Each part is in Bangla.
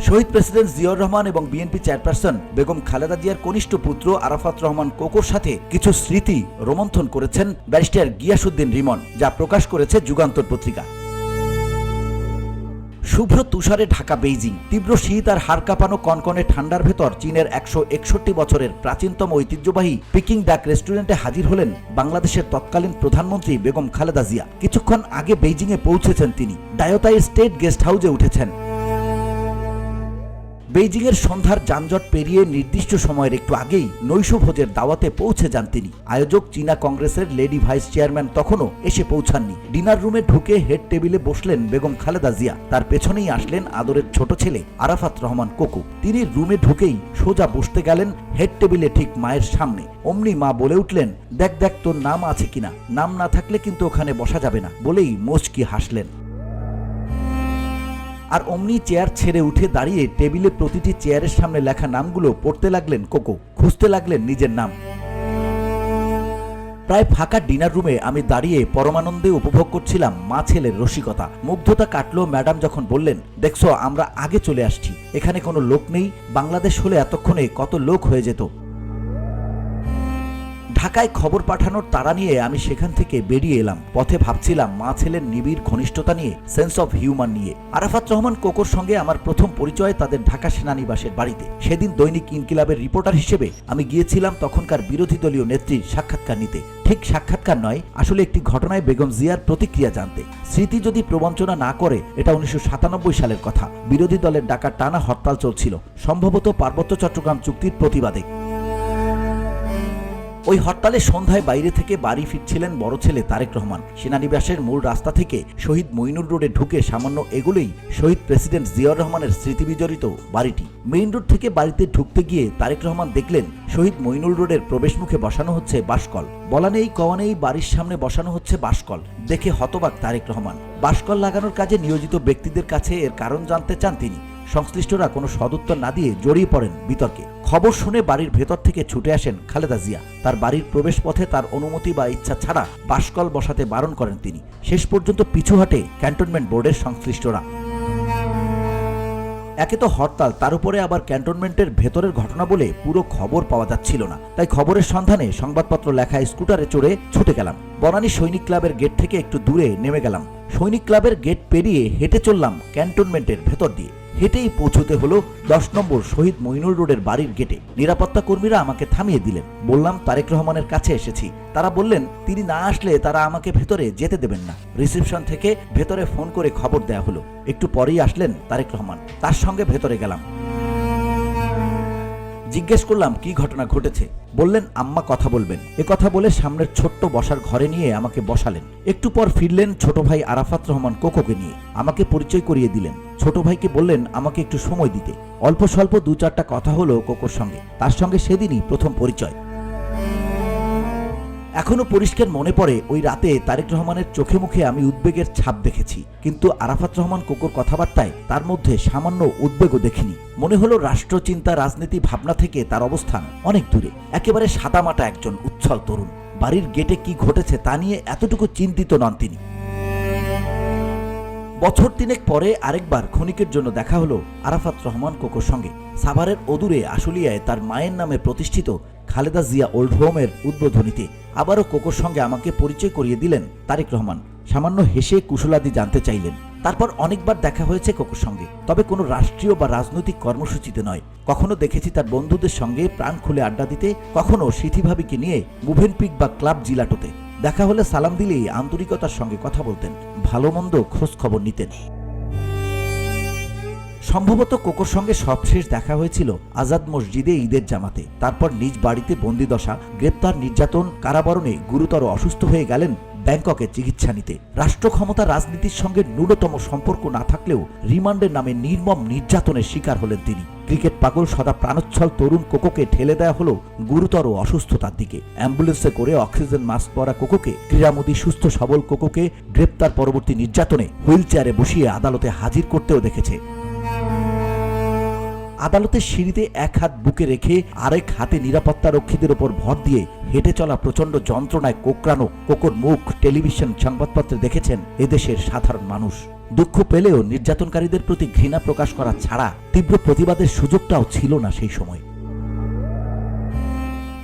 শহীদ প্রেসিডেন্ট জিয়াউর রহমান এবং বিএনপি চেয়ারপারসন বেগম খালেদা জিয়ার কনিষ্ঠ পুত্র আরাফাত রহমান কোকোর সাথে কিছু স্মৃতি রোমন্থন করেছেন ব্যারিস্টার গিয়াসউদ্দিন রিমন, যা প্রকাশ করেছে যুগান্তর পত্রিকা। শুভ্র তুষারে ঢাকা বেইজিং, তীব্র শীত আর হাড় কাঁপানো কনকনে ঠান্ডার ভেতর চীনের 161 বছরের প্রাচীনতম ঐতিহ্যবাহী পিকিং ডাক রেস্টুরেন্টে হাজির হলেন বাংলাদেশের তৎকালীন প্রধানমন্ত্রী বেগম খালেদা জিয়া। কিছুক্ষণ আগে বেইজিংয়ে পৌঁছেছেন তিনি, ডায়োতাই স্টেট গেস্ট হাউসে উঠেছেন। বেইজিংয়ের সন্ধ্যার যানজট পেরিয়ে নির্দিষ্ট সময়ের একটু আগেই নৈশভোজের দাওয়াতে পৌঁছে যান তিনি। আয়োজক চীনা কংগ্রেসের লেডি ভাইস চেয়ারম্যান তখনও এসে পৌঁছাননি। ডিনার রুমে ঢুকে হেড টেবিলে বসলেন বেগম খালেদা জিয়া। তার পেছনেই আসলেন আদরের ছোট ছেলে আরাফাত রহমান কোকো। তিনি রুমে ঢুকেই সোজা বসতে গেলেন হেড টেবিলে ঠিক মায়ের সামনে। অমনি মা বলে উঠলেন, দেখ দেখ তোর নাম আছে কিনা, নাম না থাকলে কিন্তু ওখানে বসা যাবে না, বলেই মুচকি হাসলেন। আর অমনি চেয়ার ছেড়ে উঠে দাঁড়িয়ে টেবিলে প্রতিটি চেয়ারের সামনে লেখা নামগুলো পড়তে লাগলেন কোকো, খুঁজতে লাগলেন নিজের নাম। প্রায় ফাঁকা ডিনার রুমে আমি দাঁড়িয়ে পরমানন্দে উপভোগ করছিলাম মা ছেলের রসিকতা। মুগ্ধতা কাটলো ম্যাডাম যখন বললেন, দেখছো আমরা আগে চলে আসছি, এখানে কোনো লোক নেই, বাংলাদেশ হলে এতক্ষণে কত লোক হয়ে যেত। ঢাকায় খবর পাঠানোর তাড়া নিয়ে আমি সেখান থেকে বেরিয়ে এলাম। পথে ভাবছিলাম মা ছেলের নিবিড় ঘনিষ্ঠতা নিয়ে, সেন্স অফ হিউমার নিয়ে। আরাফাত রহমান কোকোর সঙ্গে আমার প্রথম পরিচয় তাদের ঢাকা সেনানিবাসের বাড়িতে। সেদিন দৈনিক ইনকিলাবের রিপোর্টার হিসেবে আমি গিয়েছিলাম তখনকার বিরোধী দলীয় নেত্রীর সাক্ষাৎকার নিতে। ঠিক সাক্ষাৎকার নয়, আসলে একটি ঘটনায় বেগম জিয়ার প্রতিক্রিয়া জানতে। স্মৃতি যদি প্রবঞ্চনা না করে, এটা 1997 সালের কথা। বিরোধী দলের ডাকা টানা হরতাল চলছিল, সম্ভবত পার্বত্য চট্টগ্রাম চুক্তির প্রতিবাদে। ওই হরতালে সন্ধ্যায় বাইরে থেকে বাড়ি ফিরছিলেন বড় ছেলে তারেক রহমান। সেনানিবাসের মূল রাস্তা থেকে শহীদ মঈনুর রোডে ঢুকে সামান্য এগুলোই শহীদ প্রেসিডেন্ট জিয়াউর রহমানের স্মৃতিবিজড়িত বাড়িটি। মেইন রোড থেকে বাড়িতে ঢুকতে গিয়ে তারেক রহমান দেখলেন শহীদ মঈনুর রোডের প্রবেশমুখে বসানো হচ্ছে বাঁশকল। বলা নেই কওয়া নেই, বাড়ির সামনে বসানো হচ্ছে বাঁশকল। দেখে হতবাক তারেক রহমান। বাঁশকল লাগানোর কাজে নিয়োজিত ব্যক্তিদের কাছে এর কারণ জানতে চান তিনি। সংশ্লিষ্টরা কোনো সদুত্তর না দিয়ে জড়িয়ে পড়েন বিতর্কে। খবর শুনে বাড়ির ভেতর থেকে ছুটে আসেন খালেদা জিয়া। তার বাড়ির প্রবেশ পথে তার অনুমতি বা ইচ্ছা ছাড়া বাঁশকল বসাতে বারণ করেন তিনি। শেষ পর্যন্ত পিছু হাঁটে ক্যান্টনমেন্ট বোর্ডের সংশ্লিষ্টরা। একে তো হরতাল, তার উপরে আবার ক্যান্টনমেন্টের ভেতরের ঘটনা বলে পুরো খবর পাওয়া যাচ্ছিল না। তাই খবরের সন্ধানে সংবাদপত্র লেখা স্কুটারে চড়ে ছুটে গেলাম। বনানী সৈনিক ক্লাবের গেট থেকে একটু দূরে নেমে গেলাম। সৈনিক ক্লাবের গেট পেরিয়ে হেঁটে চললাম ক্যান্টনমেন্টের ভেতর দিয়ে। হেঁটেই পৌঁছতে হলো 10 নম্বর শহীদ মঈনুর রোডের বাড়ির গেটে। নিরাপত্তা কর্মীরা আমাকে থামিয়ে দিলেন। বললাম তারেক রহমানের কাছে এসেছি। তারা বললেন তিনি না আসলে তারা আমাকে ভেতরে যেতে দেবেন না। রিসেপশন থেকে ভেতরে ফোন করে খবর দেয়া হলো। একটু পরেই আসলেন তারেক রহমান, তার সঙ্গে ভেতরে গেলাম। জিজ্ঞেস করলাম কি ঘটনা ঘটেছে। বললেন আম্মা কথা বলবেন। কথা বলে সামনের ছোট্ট বসার ঘরে নিয়ে আমাকে বসালেন। একটু পর ফিরলেন ছোট ভাই আরাফাত রহমান কোকোকে নিয়ে। আমাকে পরিচয় করিয়ে দিলেন। ছোট ভাইকে বললেন আমাকে একটু সময় দিতে। অল্প স্বল্প 2-4টা কথা হলো কোকোর সঙ্গে। তার সঙ্গে সেদিনই প্রথম পরিচয়। এখনো পরিষ্কার মনে পড়ে ওই রাতে তারেক রহমানের চোখে মুখে আমি উদ্বেগের ছাপ দেখেছি, কিন্তু আরাফাত রহমান কোকোর কথাবার্তায় তার মধ্যে সামান্য উদ্বেগও দেখিনি। মনে হলো রাষ্ট্রচিন্তা, রাজনীতি ভাবনা থেকে তার অবস্থান অনেক দূরে। একেবারে সাদামাটা একজন উচ্ছল তরুণ। বাড়ির গেটে কি ঘটেছে তা নিয়ে এতটুকু চিন্তিত নন তিনি। বছর 3 পরে আরেকবার ক্ষণিকের জন্য দেখা হলো আরাফাত রহমান কোকোর সঙ্গে। সাভারের অদূরে আশুলিয়ায় তার মায়ের নামে প্রতিষ্ঠিত খালেদা জিয়া ওল্ড হোমের উদ্বোধনীতে আবারও কোকোর সঙ্গে আমাকে পরিচয় করিয়ে দিলেন তারেক রহমান। সামান্য হেসে কুশলাদি জানতে চাইলেন। তারপর অনেকবার দেখা হয়েছে কোকোর সঙ্গে, তবে কোনো রাষ্ট্রীয় বা রাজনৈতিক কর্মসূচিতে নয়। কখনো দেখেছি তার বন্ধুদের সঙ্গে প্রাণ খুলে আড্ডা দিতে, কখনো সিথিভাবিকে নিয়ে মুভেনপিক বা ক্লাব জিলাটোতে। দেখা হলে সালাম দিলেই আন্তরিকতার সঙ্গে কথা বলতেন, ভালো মন্দ খোঁজ খবর নিতেন। সম্ভবত কোকোর সঙ্গে সবশেষ দেখা হয়েছিল আজাদ মসজিদে ঈদের জামাতে। তারপর নিজ বাড়িতে বন্দিদশা, গ্রেপ্তার, নির্যাতন, কারাবরণে গুরুতর অসুস্থ হয়ে গেলেন ব্যাংককে চিকিৎসা নিতে। রাষ্ট্র ক্ষমতা রাজনীতির সঙ্গে ন্যূনতম সম্পর্ক না থাকলেও রিমান্ডের নামে নির্মম নির্যাতনের শিকার হলেন তিনি। ক্রিকেট পাগল সদা প্রাণোচ্ছল তরুণ কোকোকে ঠেলে দেওয়া হলো গুরুতর অসুস্থতার দিকে। অ্যাম্বুলেন্সে করে অক্সিজেন মাস্ক পরা কোকোকে, ক্রীড়ামোদী সুস্থ সবল কোকোকে গ্রেপ্তার পরবর্তী নির্যাতনে হুইল চেয়ারে বসিয়ে আদালতে হাজির করতেও দেখেছে। আদালতের সিঁড়িতে এক হাত বুকে রেখে আরেক হাতে নিরাপত্তা রক্ষীদের ওপর ভর দিয়ে হেঁটে চলা প্রচন্ড যন্ত্রণায় কোকড়ানো কোকোর মুখ টেলিভিশন সংবাদপত্রে দেখেছেন এদেশের সাধারণ মানুষ। দুঃখ পেলেও নির্যাতনকারীদের প্রতি ঘৃণা প্রকাশ করা ছাড়া তীব্র প্রতিবাদের সুযোগটাও ছিল না সেই সময়।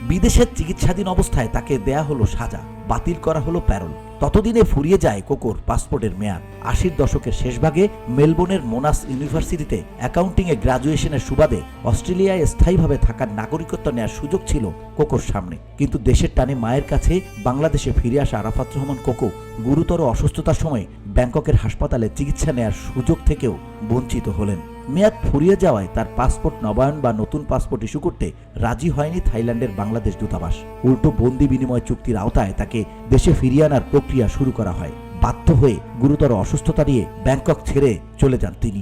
বিদেশের চিকিৎসাধীন অবস্থায় তাকে দেয়া হলো সাজা, বাতিল করা হলো প্যারোল। ততদিনে ফুরিয়ে যায় কোকোর পাসপোর্টের মেয়াদ। ৮০ দশকের শেষভাগে মেলবোর্নের মোনাস ইউনিভার্সিটিতে অ্যাকাউন্টিংয়ে গ্র্যাজুয়েশনের সুবাদে অস্ট্রেলিয়ায় স্থায়ীভাবে থাকার নাগরিকত্ব নেওয়ার সুযোগ ছিল কোকোর সামনে। কিন্তু দেশের টানে মায়ের কাছে বাংলাদেশে ফিরে আসা আরাফাত রহমান কোকো গুরুতর অসুস্থতার সময় ব্যাংককের হাসপাতালে চিকিৎসা নেওয়ার সুযোগ থেকেও বঞ্চিত হলেন। মেয়াদ ফুরিয়ে যাওয়ায় তার পাসপোর্ট নবায়ন বা নতুন পাসপোর্ট ইস্যু করতে রাজি হয়নি থাইল্যান্ডের বাংলাদেশ দূতাবাস। উল্টো বন্দি বিনিময় চুক্তির আওতায় তাকে দেশে ফিরিয়ে আনার প্রক্রিয়া শুরু করা হয়। বাধ্য হয়ে গুরুতর অসুস্থতা নিয়ে ব্যাংকক ছেড়ে চলে যান তিনি।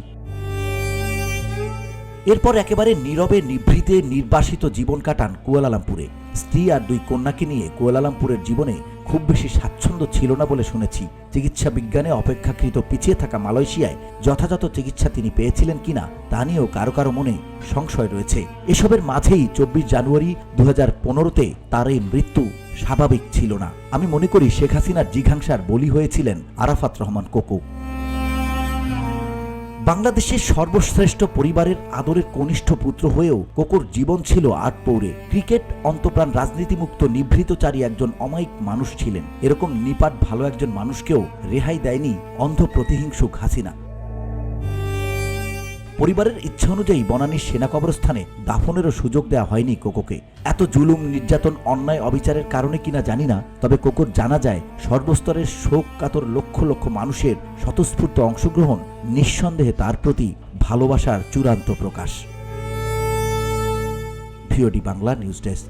এরপর একেবারে নীরবে নিভৃতে নির্বাসিত জীবন কাটান কুয়ালালামপুরে। স্ত্রী আর 2 কন্যাকে নিয়ে কুয়ালালামপুরের জীবনে খুব বেশি স্বাচ্ছন্দ্য ছিল না বলে শুনেছি। চিকিৎসা বিজ্ঞানে অপেক্ষাকৃত পিছিয়ে থাকা মালয়েশিয়ায় যথাযথ চিকিৎসা তিনি পেয়েছিলেন কিনা তা নিয়েও কারো কারো মনে সংশয় রয়েছে। এসবের মাঝেই 24 জানুয়ারি 2015-তে তার এই মৃত্যু স্বাভাবিক ছিল না। আমি মনে করি শেখ হাসিনার জিঘাংসার বলি হয়েছিলেন আরাফাত রহমান কোকো। বাংলাদেশের সর্বশ্রেষ্ঠ পরিবারের আদরের কনিষ্ঠ পুত্র হয়েও কোকোর জীবন ছিল আটপৌরে। ক্রিকেট অন্তপ্রাণ রাজনীতিমুক্ত নিভৃতচারী একজন অমায়িক মানুষ ছিলেন। এরকম নিপাট ভালো একজন মানুষকেও রেহাই দেয়নি অন্ধ প্রতিহিংসুক হাসিনা। পরিবারের ইচ্ছা অনুযায়ী বনানীর সেনা কবরস্থানে দাফনেরও সুযোগ দেওয়া হয়নি কোকোকে। এত জুলুম, নির্যাতন, অন্যায়, অবিচারের কারণে কিনা জানি না, তবে কোকোর জানা যায় সর্বস্তরের শোক কাতর লক্ষ লক্ষ মানুষের স্বতঃস্ফূর্ত অংশগ্রহণ নিঃসন্দেহে তার প্রতি ভালোবাসার চূড়ান্ত প্রকাশ। VOD Bangla news desk.